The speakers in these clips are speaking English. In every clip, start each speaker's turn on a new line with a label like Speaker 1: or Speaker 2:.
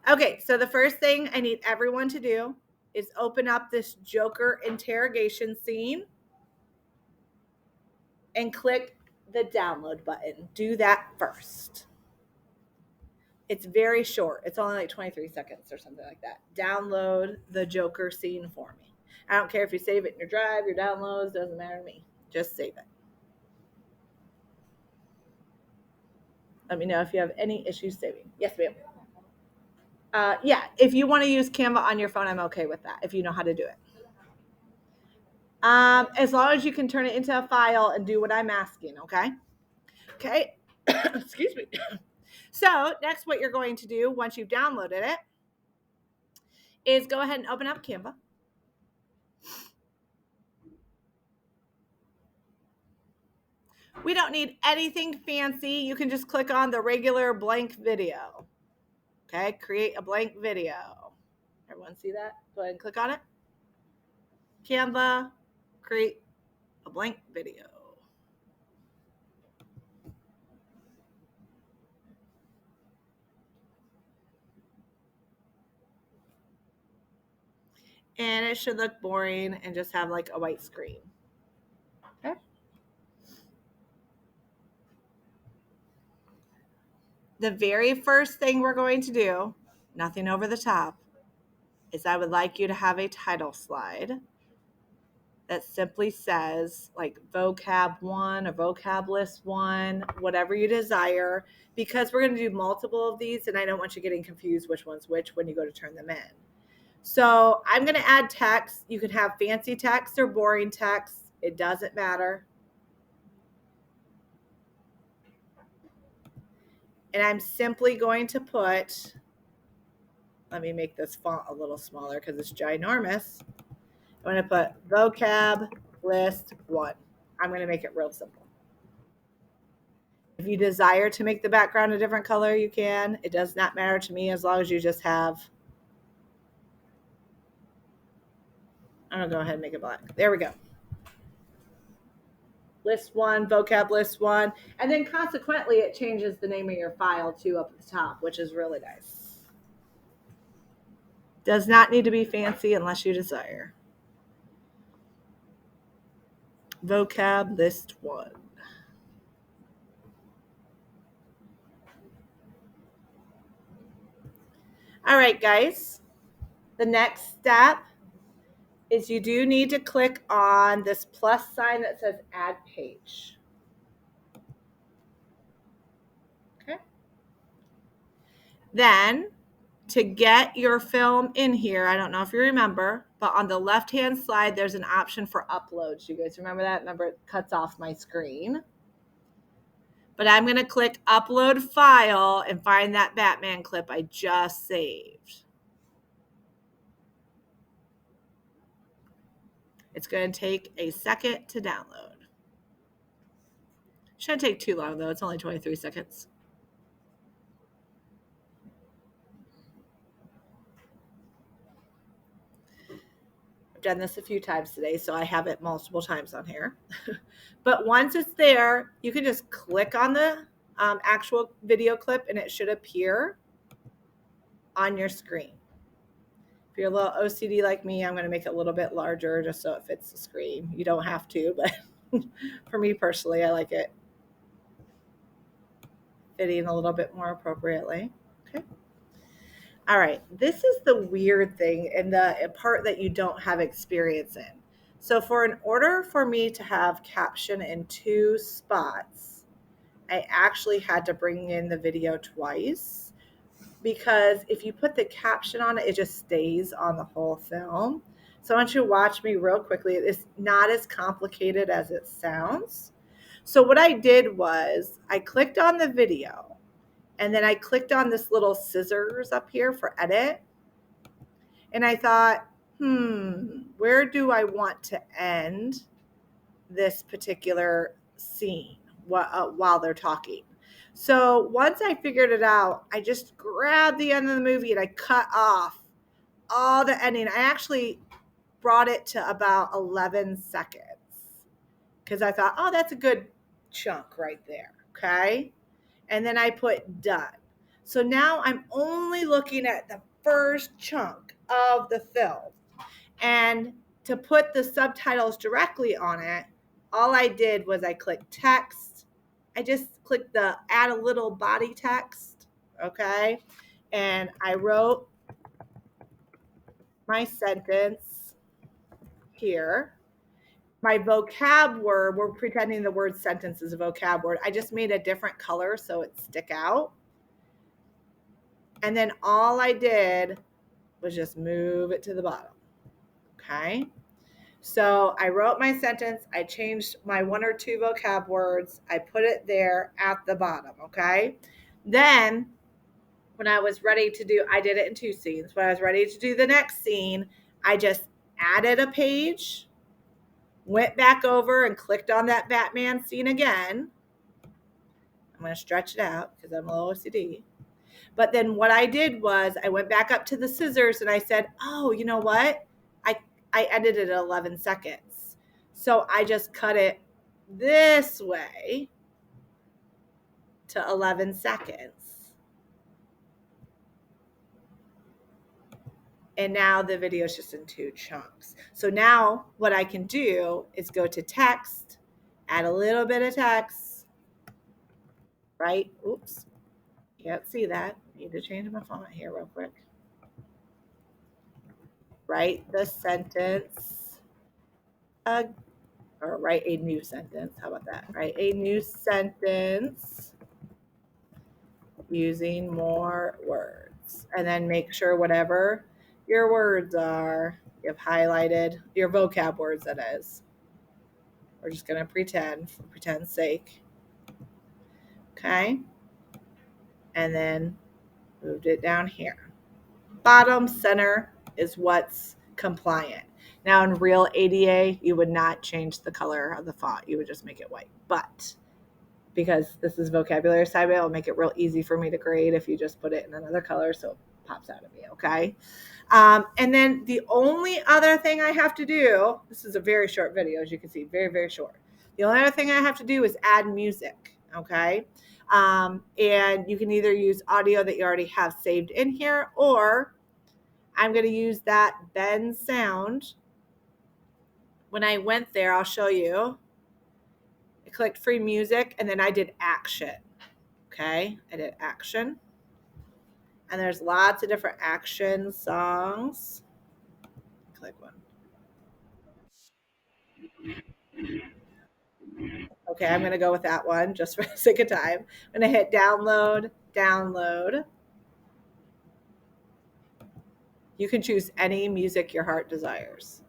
Speaker 1: Okay, so the first thing I need everyone to do is open up this Joker interrogation scene and click the download button. Do that first. It's very short. It's only like 23 seconds or something like that. Download the Joker scene for me. I don't care if you save it in your drive, your downloads, doesn't matter to me. Just save it. Let me know if you have any issues saving. Yes, ma'am. Yeah, if you want to use Canva on your phone, I'm okay with that if you know how to do it. As long as you can turn it into a file and do what I'm asking, okay? Okay. Excuse me. So next, what you're going to do once you've downloaded it is go ahead and open up Canva. We don't need anything fancy. You can just click on the regular blank video. Okay, create a blank video. Everyone see that? Go ahead and click on it. Canva, create a blank video. And it should look boring and just have like a white screen. Okay. The very first thing we're going to do, nothing over the top, is I would like you to have a title slide that simply says like vocab 1 or vocab list 1, whatever you desire, because we're going to do multiple of these and I don't want you getting confused which one's which when you go to turn them in. So I'm going to add text. You can have fancy text or boring text. It doesn't matter. And I'm simply going to put, let me make this font a little smaller because it's ginormous. I'm going to put vocab list 1. I'm going to make it real simple. If you desire to make the background a different color, you can. It does not matter to me as long as you just have, I'm going to go ahead and make it black. There we go. List 1, vocab list 1. And then consequently, it changes the name of your file too up at the top, which is really nice. Does not need to be fancy unless you desire. Vocab list 1. All right, guys. The next step is you do need to click on this plus sign that says add page. Okay. Then to get your film in here, I don't know if you remember, but on the left-hand side, there's an option for uploads. You guys remember that? Remember, it cuts off my screen. But I'm going to click upload file and find that Batman clip I just saved. It's going to take a second to download. Shouldn't take too long, though. It's only 23 seconds. I've done this a few times today, so I have it multiple times on here. But once it's there, you can just click on the actual video clip and it should appear on your screen. If you're a little OCD like me, I'm going to make it a little bit larger just so it fits the screen. You don't have to, but for me personally, I like it fitting a little bit more appropriately. Okay. All right. This is the weird thing and the part that you don't have experience in. So in order for me to have caption in 2 spots, I actually had to bring in the video twice, because if you put the caption on it, it just stays on the whole film. So I want you to watch me real quickly. It's not as complicated as it sounds. So what I did was I clicked on the video and then I clicked on this little scissors up here for edit. And I thought, where do I want to end this particular scene while they're talking? So once I figured it out, I just grabbed the end of the movie and I cut off all the ending. I actually brought it to about 11 seconds because I thought, oh, that's a good chunk right there. Okay. And then I put done. So now I'm only looking at the first chunk of the film. And to put the subtitles directly on it, all I did was I clicked text. I just clicked the add a little body text, okay? And I wrote my sentence here. My vocab word, we're pretending the word sentence is a vocab word. I just made a different color so it stick out. And then all I did was just move it to the bottom. Okay. So I wrote my sentence. I changed my 1 or 2 vocab words. I put it there at the bottom. Okay. Then when I was ready to do, I did it in 2 scenes. When I was ready to do the next scene, I just added a page, went back over and clicked on that Batman scene again. I'm going to stretch it out because I'm a little OCD. But then what I did was I went back up to the scissors and I said, oh, you know what? I edited it 11 seconds. So I just cut it this way to 11 seconds. And now the video is just in 2 chunks. So now what I can do is go to text, add a little bit of text, right? Oops, can't see that. Need to change my font here real quick. Write the sentence, or write a new sentence. How about that? Write a new sentence using more words. And then make sure whatever your words are, you've highlighted your vocab words, that is. We're just going to pretend, for pretend's sake. Okay. And then moved it down here. Bottom center is what's compliant. Now in real ADA, you would not change the color of the font. You would just make it white. But because this is vocabulary assignment, it'll make it real easy for me to grade if you just put it in another color so it pops out of me, okay? And then the only other thing I have to do, this is a very short video, as you can see, very, very short. The only other thing I have to do is add music, okay? And you can either use audio that you already have saved in here, or I'm going to use that bend sound. When I went there, I'll show you. I clicked free music and then I did action. Okay, I did action. And there's lots of different action songs. Click one. Okay, I'm going to go with that one just for the sake of time. I'm going to hit download, download. You can choose any music your heart desires.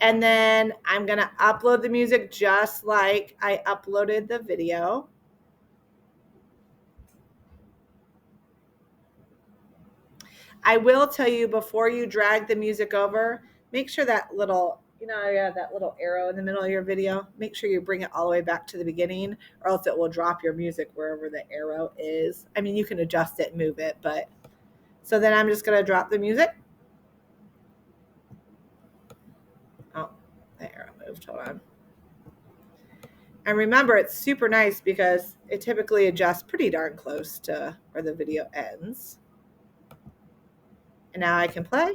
Speaker 1: And then I'm going to upload the music just like I uploaded the video. I will tell you, before you drag the music over, make sure that little, that little arrow in the middle of your video, make sure you bring it all the way back to the beginning, or else it will drop your music wherever the arrow is. I mean, you can adjust it and move it, but so then I'm just going to drop the music. Oh, the arrow moved. Hold on. And remember, it's super nice because it typically adjusts pretty darn close to where the video ends. And now I can play.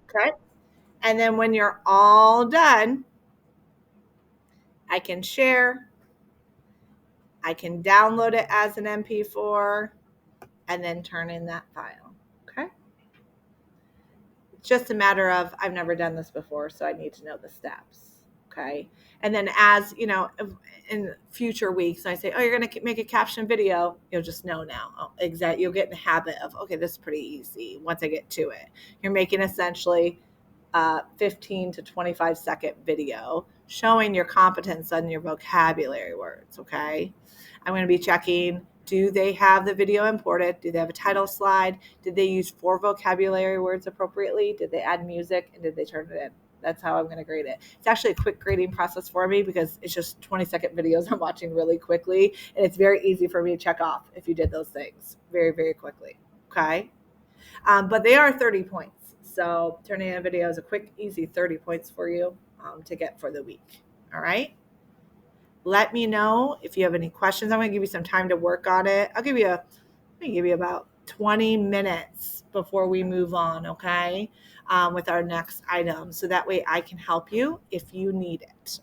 Speaker 1: Okay. And then when you're all done, I can share. I can download it as an MP4 and then turn in that file. Okay. It's just a matter of, I've never done this before, so I need to know the steps. Okay. And then as, in future weeks, I say, oh, you're going to make a caption video. You'll just know now. Oh, exactly. You'll get in the habit of, okay, this is pretty easy once I get to it. You're making essentially 15 to 25 second video showing your competence on your vocabulary words. Okay. I'm going to be checking, do they have the video imported? Do they have a title slide? Did they use 4 vocabulary words appropriately? Did they add music? And did they turn it in? That's how I'm going to grade it. It's actually a quick grading process for me because it's just 20-second videos I'm watching really quickly. And it's very easy for me to check off if you did those things very, very quickly. Okay. But they are 30 points. So turning in a video is a quick, easy 30 points for you to get for the week. All right. Let me know if you have any questions. I'm going to give you some time to work on it. Let me give you about 20 minutes before we move on, okay, with our next item. So that way I can help you if you need it. Okay?